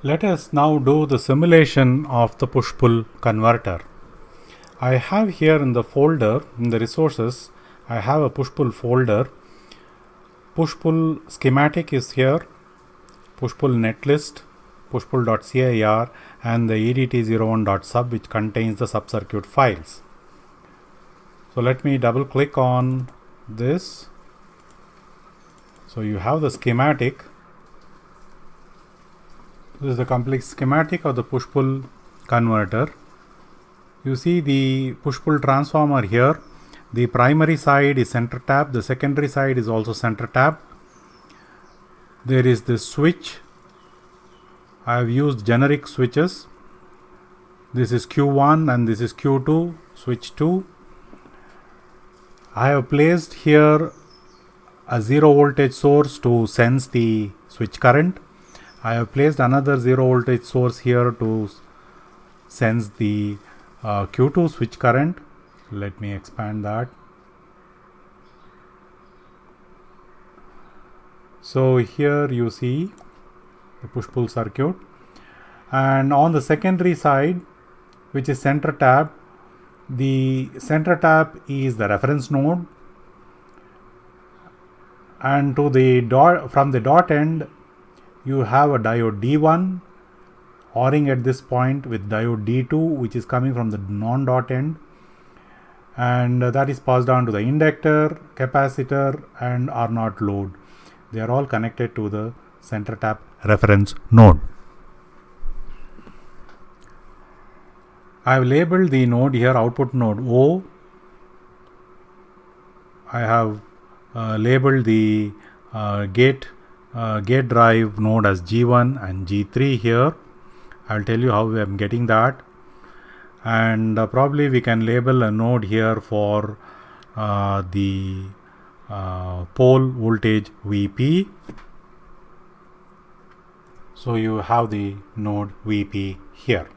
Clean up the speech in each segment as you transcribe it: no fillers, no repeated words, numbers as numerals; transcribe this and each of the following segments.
Let us now do the simulation of the push-pull converter. I have here in the folder, in the resources, I have a push-pull folder. Push-pull schematic is here, push-pull netlist, push-pull.cir, and the edt01.sub, which contains the subcircuit files. So let me double click on this. So you have the schematic. This is the complete schematic of the push-pull converter. You see the push-pull transformer here. The primary side is center tap. The secondary side is also center tap. There is this switch. I have used generic switches. This is Q1 and this is Q2, switch 2. I have placed here a 0 voltage source to sense the switch current. I have placed another 0 voltage source here to sense the Q2 switch current. Let me expand that. So here you see the push-pull circuit, and on the secondary side, which is center tap, the center tap is the reference node, and to the dot, from the dot end, you have a diode D1 ORing at this point with diode D2, which is coming from the non-dot end, and that is passed on to the inductor, capacitor, and R0 load. They are all connected to the center tap reference node. I have labeled the node here, output node O. I have labeled the gate drive node as G1 and G3 here. I'll tell you how I am getting that, and probably we can label a node here for the pole voltage VP. So you have the node VP here.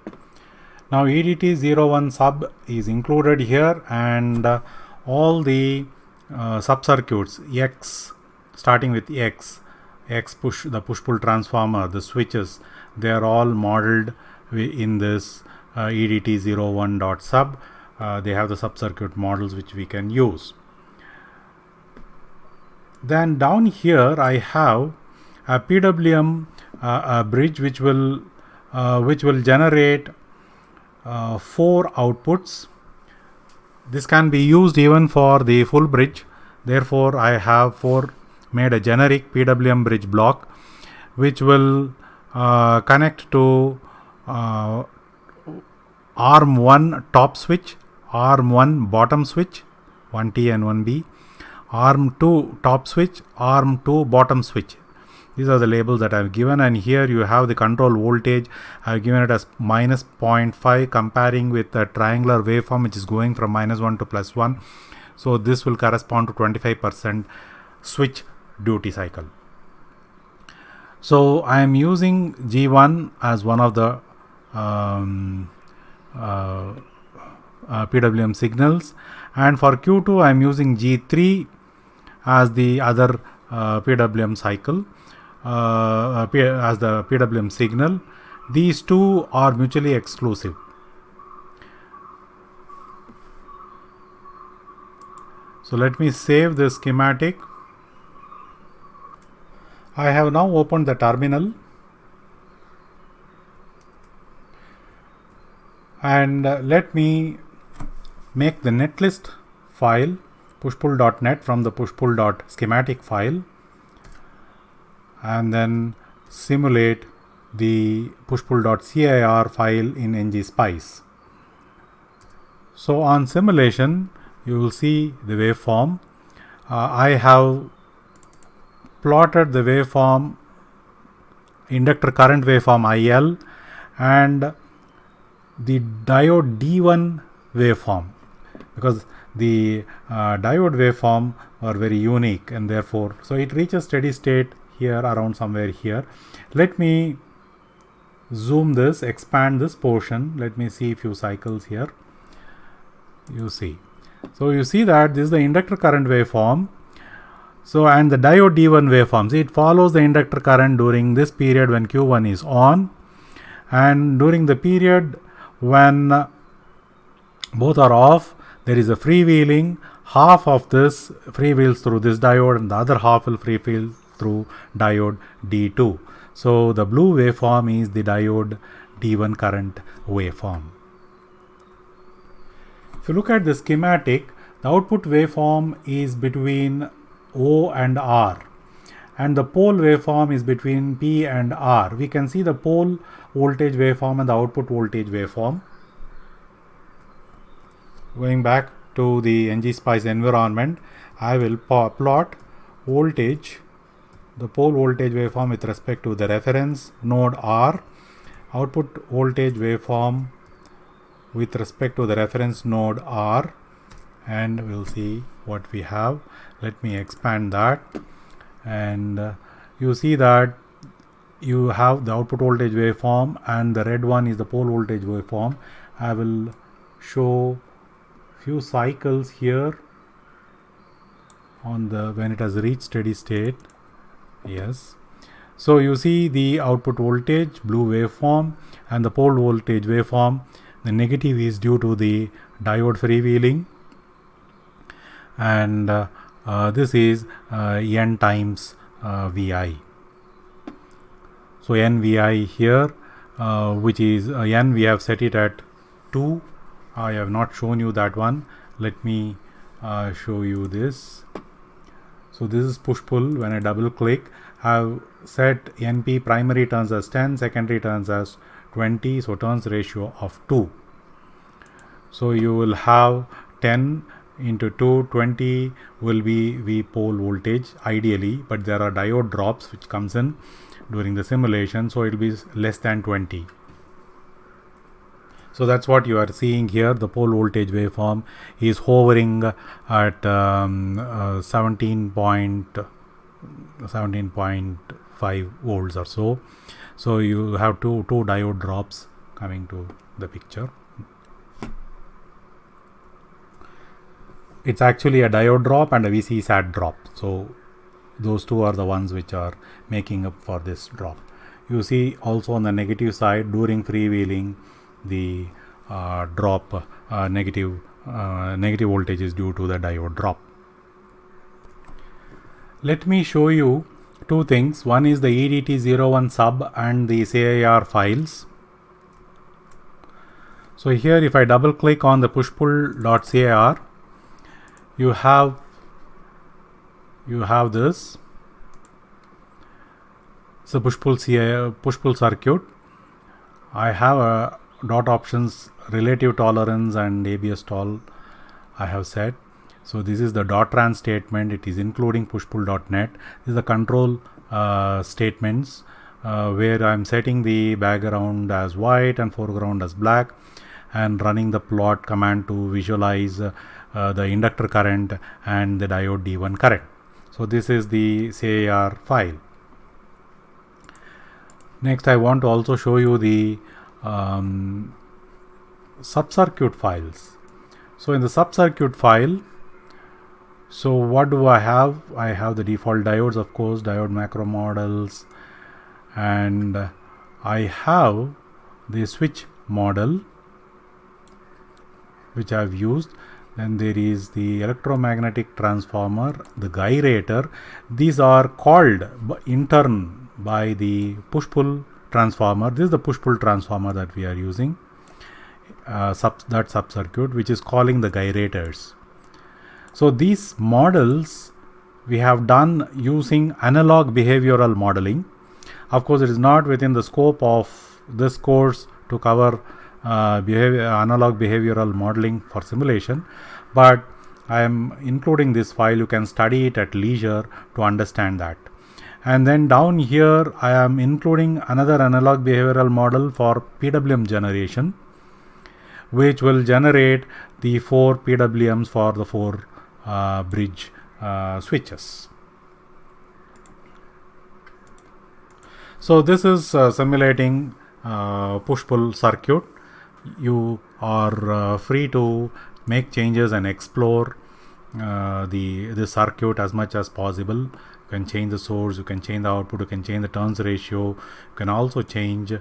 Now edt01 sub is included here, and all the sub-circuits X, starting with X push, the push-pull transformer, the switches, they are all modeled in this edt01.sub. They have the sub-circuit models which we can use. Then down here I have a PWM bridge which will generate 4 outputs. This can be used even for the full bridge. Therefore, I have made a generic PWM bridge block which will connect to ARM1 top switch, ARM1 bottom switch, 1T and 1B, ARM2 top switch, ARM2 bottom switch. These are the labels that I have given, and here you have the control voltage. I have given it as minus 0.5, comparing with the triangular waveform which is going from -1 to +1. So this will correspond to 25% switch duty cycle. So I am using G1 as one of the PWM signals, and for Q2 I am using G3 as the other PWM cycle, as the PWM signal. These two are mutually exclusive. So let me save this schematic. I have now opened the terminal, and let me make the netlist file pushpull.net from the pushpull.schematic file, and then simulate the pushpull.cir file in ngSpice. So on simulation, you will see the waveform. I have plotted the waveform, inductor current waveform IL, and the diode D1 waveform, because the diode waveform are very unique, and therefore, so it reaches steady state here around somewhere here. Let me zoom this, expand this portion. Let me see a few cycles here. You see. So you see that this is the inductor current waveform. So, and the diode D1 waveform, see, it follows the inductor current during this period when Q1 is on, and during the period when both are off, there is a freewheeling. Half of this freewheels through this diode and the other half will freewheel through diode D2. So the blue waveform is the diode D1 current waveform. If you look at the schematic, the output waveform is between O and R, and the pole waveform is between P and R. We can see the pole voltage waveform and the output voltage waveform. Going back to the ngSpice environment, I will plot voltage, the pole voltage waveform with respect to the reference node R, output voltage waveform with respect to the reference node R, and we'll see what we have. Let me expand that, and you see that you have the output voltage waveform and the red one is the pole voltage waveform. I will show few cycles here on the when it has reached steady state. Yes, so you see the output voltage blue waveform and the pole voltage waveform. The negative is due to the diode freewheeling, and this is n times Vi. So n Vi here, which is n, we have set it at 2. I have not shown you that one. Let me show you this. So this is push pull. When I double click, I have set NP primary turns as 10, secondary turns as 20, so turns ratio of 2. So you will have 10 into 2, 20 will be V pole voltage ideally, but there are diode drops which comes in during the simulation, so it will be less than 20. So that's what you are seeing here. The pole voltage waveform is hovering at 17.5 volts or so. So you have two diode drops coming to the picture. It's actually a diode drop and a VCSAT drop. So those two are the ones which are making up for this drop. You see also on the negative side, during freewheeling, the drop negative voltage is due to the diode drop. Let me show you two things. One is the EDT01 sub and the CIR files. So here if I double click on the pushpull.cir, you have this. It's a push-pull circuit. I have a dot options, relative tolerance and ABS tol I have set. So this is the dot trans statement. It is including pushpull.net. This is the control statements where I am setting the background as white and foreground as black, and running the plot command to visualize the inductor current and the diode D1 current. So this is the CIR file. Next, I want to also show you the sub-circuit files. So in the sub-circuit file, so what do I have? I have the default diodes, of course, diode macro models, and I have the switch model which I have used. Then there is the electromagnetic transformer, the gyrator. These are called in turn by the push-pull transformer. This is the push-pull transformer that we are using, that sub-circuit, which is calling the gyrators. So these models we have done using analog behavioral modeling. Of course, it is not within the scope of this course to cover analog behavioral modeling for simulation, but I am including this file. You can study it at leisure to understand that. And then down here I am including another analog behavioral model for PWM generation, which will generate the 4 PWMs for the 4 bridge switches. So this is simulating push-pull circuit. You are free to make changes and explore the circuit as much as possible. You can change the source, you can change the output, you can change the turns ratio. You can also change at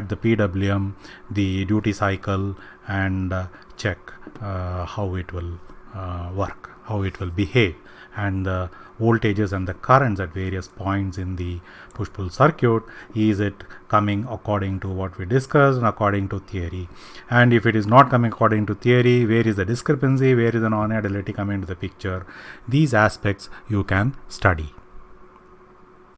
the PWM the duty cycle and check how it will work, how it will behave, and the voltages and the currents at various points in the push-pull circuit. Is it coming according to what we discussed and according to theory? And if it is not coming according to theory, where is the discrepancy, where is the non-ideality coming into the picture? These aspects you can study.